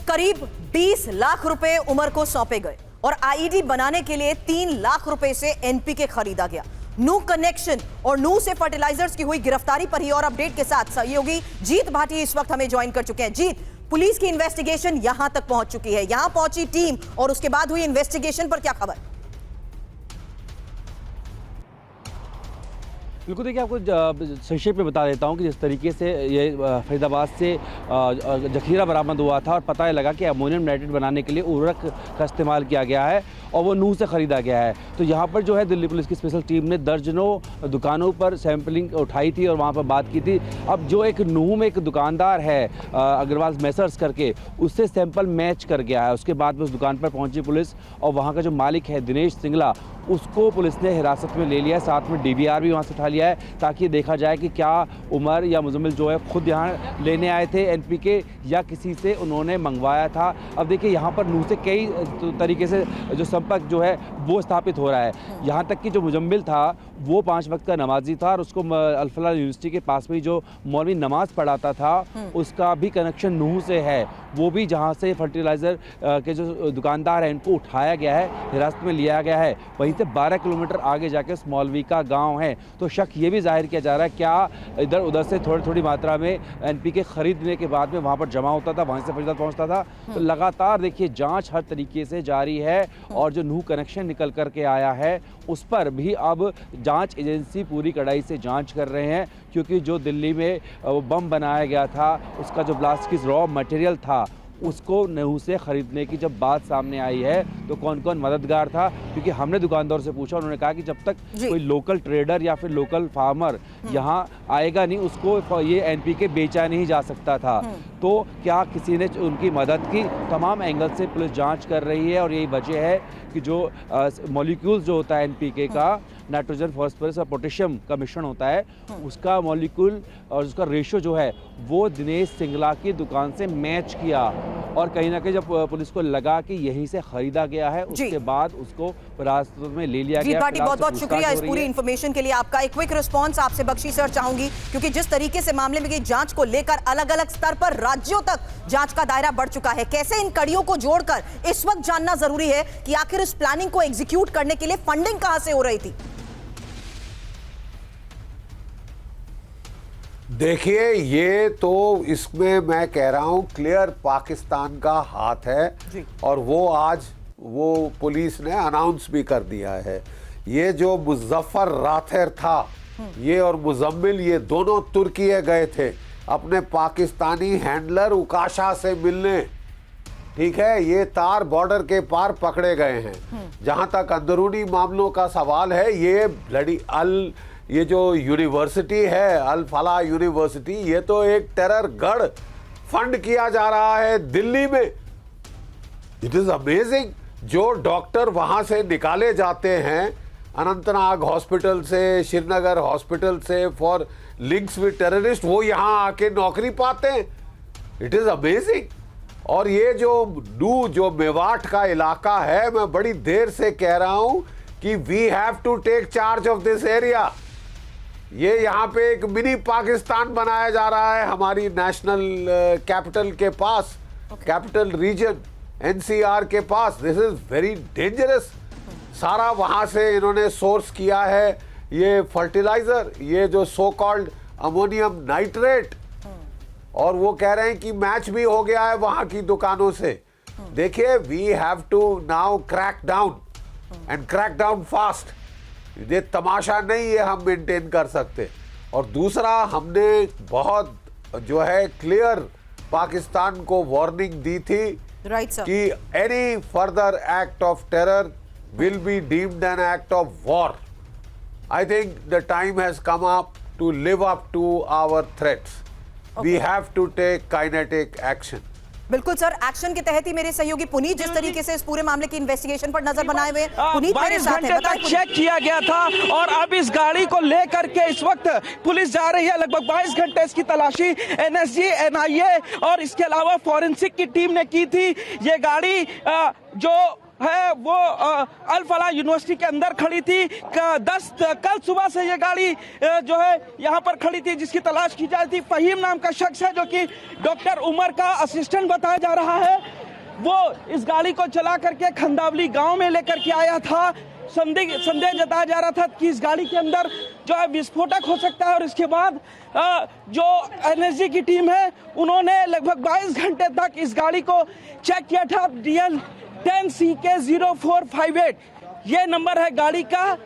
करीब 20 लाख रुपए उमर को सौंपे गए और आईईडी बनाने के लिए 3 लाख रुपए से एनपीके खरीदा गया। नू कनेक्शन और नू से फर्टिलाइजर्स की हुई गिरफ्तारी पर ही और अपडेट के साथ सहयोगी जीत भाटी इस वक्त हमें ज्वाइन कर चुके हैं। जीत, पुलिस की इन्वेस्टिगेशन यहां तक पहुंच चुकी है, यहां पहुंची टीम और उसके बाद हुई इन्वेस्टिगेशन पर क्या खबर? बिल्कुल, देखिए आपको संक्षेप में बता देता हूं कि जिस तरीके से ये फरीदाबाद से जखीरा बरामद हुआ था और पता है लगा कि अमोनियम नाइट्रेट बनाने के लिए उर्वरक का इस्तेमाल किया गया है और वो नूह से ख़रीदा गया है। तो यहाँ पर जो है दिल्ली पुलिस की स्पेशल टीम ने दर्जनों दुकानों पर सैंपलिंग उठाई थी और वहाँ पर बात की थी। अब जो एक नूह में एक दुकानदार है अग्रवाल मैसर्स करके, उससे सैंपल मैच कर गया है। उसके बाद में उस दुकान पर पहुँची पुलिस और वहाँ का जो मालिक है दिनेश सिंगला, उसको पुलिस ने हिरासत में ले लिया है। साथ में डीवीआर भी वहाँ से उठा लिया है ताकि देखा जाए कि क्या उमर या मुजम्मिल जो है खुद यहाँ लेने आए थे एनपीके या किसी से उन्होंने मंगवाया था। अब देखिए यहाँ पर नूह से कई तरीके से जो संपर्क जो है वो स्थापित हो रहा है। यहाँ तक कि जो मुजम्मिल था वो 5 वक्त का नमाजी था और उसको अल-फलाह यूनिवर्सिटी के पास में जो मौलवी नमाज पढ़ाता था उसका भी कनेक्शन नूह से है। वो भी जहाँ से फर्टिलाइज़र के जो दुकानदार हैं इनको उठाया गया है, हिरासत में लिया गया है। वहीं से 12 किलोमीटर आगे जाके उस मौलवी का गांव है। तो शक ये भी जाहिर किया जा रहा है क्या इधर उधर से थोड़ी मात्रा में एनपीके खरीदने के बाद में वहाँ पर जमा होता था, वहीं से फरीदाबाद पहुँचता था। तो लगातार देखिए जाँच हर तरीके से जारी है और जो नूह कनेक्शन निकल करके आया है उस पर भी अब जांच एजेंसी पूरी कड़ाई से जांच कर रहे हैं, क्योंकि जो दिल्ली में बम बनाया गया था उसका जो ब्लास्ट की रॉ मटेरियल था उसको नूह से ख़रीदने की जब बात सामने आई है तो कौन कौन मददगार था, क्योंकि हमने दुकानदार से पूछा, उन्होंने कहा कि जब तक कोई लोकल ट्रेडर या फिर लोकल फार्मर यहाँ आएगा नहीं उसको ये एनपीके बेचा नहीं जा सकता था। तो क्या किसी ने उनकी मदद की? तमाम एंगल से पुलिस जांच कर रही है और यही वजह है कि जो मॉलिक्यूल्स जो होता है एनपीके का, नाइट्रोजन, फॉस्फोरस और पोटेशियम का मिश्रण होता है, उसका मॉलिक्यूल और उसका रेशो जो है वो दिनेश सिंगला की दुकान से मैच किया और कहीं ना कहीं जब पुलिस को लगा कि यहीं से खरीदा गया है उसके बाद उसको हिरासत में ले लिया गया। बहुत बहुत शुक्रिया इस पूरी इन्फॉर्मेशन के लिए। आपका एक क्विक रिस्पांस आपसे बख्शी सर चाहूंगी, क्योंकि जिस तरीके से मामले में जांच को लेकर अलग अलग स्तर पर राज्यों तक जांच का दायरा बढ़ चुका है, कैसे इन कड़ियों को जोड़कर इस वक्त जानना जरूरी है कि आखिर इस प्लानिंग को एग्जीक्यूट करने के लिए फंडिंग कहां से हो रही थी। देखिए, ये तो इसमें मैं कह रहा हूं क्लियर पाकिस्तान का हाथ है और वो आज वो पुलिस ने अनाउंस भी कर दिया है। ये जो मुजफ्फर राथेर था ये और मुजम्मिल, ये दोनों तुर्की गए थे अपने पाकिस्तानी हैंडलर उकाशा से मिलने। ठीक है, ये तार बॉर्डर के पार पकड़े गए हैं। जहां तक अंदरूनी मामलों का सवाल है, ये जो यूनिवर्सिटी है अल-फलाह यूनिवर्सिटी, ये तो एक टेरर गढ़ फंड किया जा रहा है दिल्ली में। It is amazing. जो डॉक्टर वहां से निकाले जाते हैं अनंतनाग हॉस्पिटल से, श्रीनगर हॉस्पिटल से फॉर लिंक्स विद टेररिस्ट, वो यहां आके नौकरी पाते हैं। It is amazing. और ये जो मेवाट का इलाका है, मैं बड़ी देर से कह रहा हूं कि we have to take charge of this area. ये यहाँ पे एक मिनी पाकिस्तान बनाया जा रहा है हमारी नेशनल कैपिटल के पास, कैपिटल रीजन एनसीआर के पास। This is very dangerous. सारा वहाँ से इन्होंने सोर्स किया है ये फर्टिलाइजर, ये जो सो कॉल्ड अमोनियम नाइट्रेट, और वो कह रहे हैं कि मैच भी हो गया है वहाँ की दुकानों से। देखिए, we have to now crack down and crack down fast. ये तमाशा नहीं है हम मेंटेन कर सकते। और दूसरा, हमने बहुत जो है क्लियर पाकिस्तान को वार्निंग दी थी कि any further act of terror will be deemed an act of war. I think the time has come up to live up to our threats. We have to take kinetic action. बिल्कुल sir, action के तहत ही मेरे सहयोगी पुनीत जिस तरीके से इस पूरे मामले की इन्वेस्टिगेशन पर नजर बनाए हुए पुनीत मेरे साथ है। 22 घंटे तक चेक किया गया था और अब इस गाड़ी को लेकर के इस वक्त पुलिस जा रही है। लगभग 22 घंटे इसकी तलाशी एनएसजी, एनआईए और इसके अलावा फॉरेंसिक की टीम ने की थी। ये गाड़ी जो है वो अल-फलाह यूनिवर्सिटी के अंदर खड़ी थी। कल सुबह से ये गाड़ी जो है यहाँ पर खड़ी थी, जिसकी तलाश की जा रही थी। फहीम नाम का शख्स है जो कि डॉक्टर उमर का असिस्टेंट बताया जा रहा है। वो इस गाड़ी को चला करके खंदावली गांव में लेकर के आया था। संदेह जताया जा रहा था कि इस गाड़ी के अंदर जो है विस्फोटक हो सकता है और इसके बाद जो एनएसजी की टीम है उन्होंने लगभग 22 घंटे तक इस गाड़ी को चेक किया था। DL 10CK0458 ये नंबर है गाड़ी का,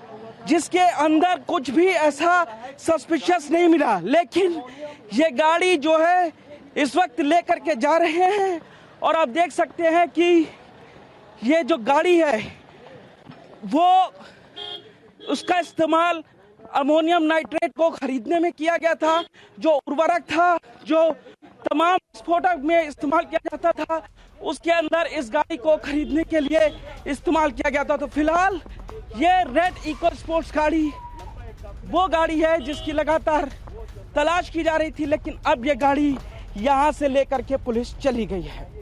जिसके अंदर कुछ भी ऐसा सस्पिशियस नहीं मिला। लेकिन ये गाड़ी जो है इस वक्त लेकर के जा रहे हैं और आप देख सकते हैं कि ये जो गाड़ी है वो उसका इस्तेमाल अमोनियम नाइट्रेट को खरीदने में किया गया था, जो उर्वरक था जो तमाम विस्फोटक में इस्तेमाल किया जाता था, उसके अंदर इस गाड़ी को खरीदने के लिए इस्तेमाल किया गया था। तो फिलहाल ये रेड इको स्पोर्ट्स गाड़ी वो गाड़ी है जिसकी लगातार तलाश की जा रही थी, लेकिन अब ये गाड़ी यहाँ से लेकर के पुलिस चली गई है।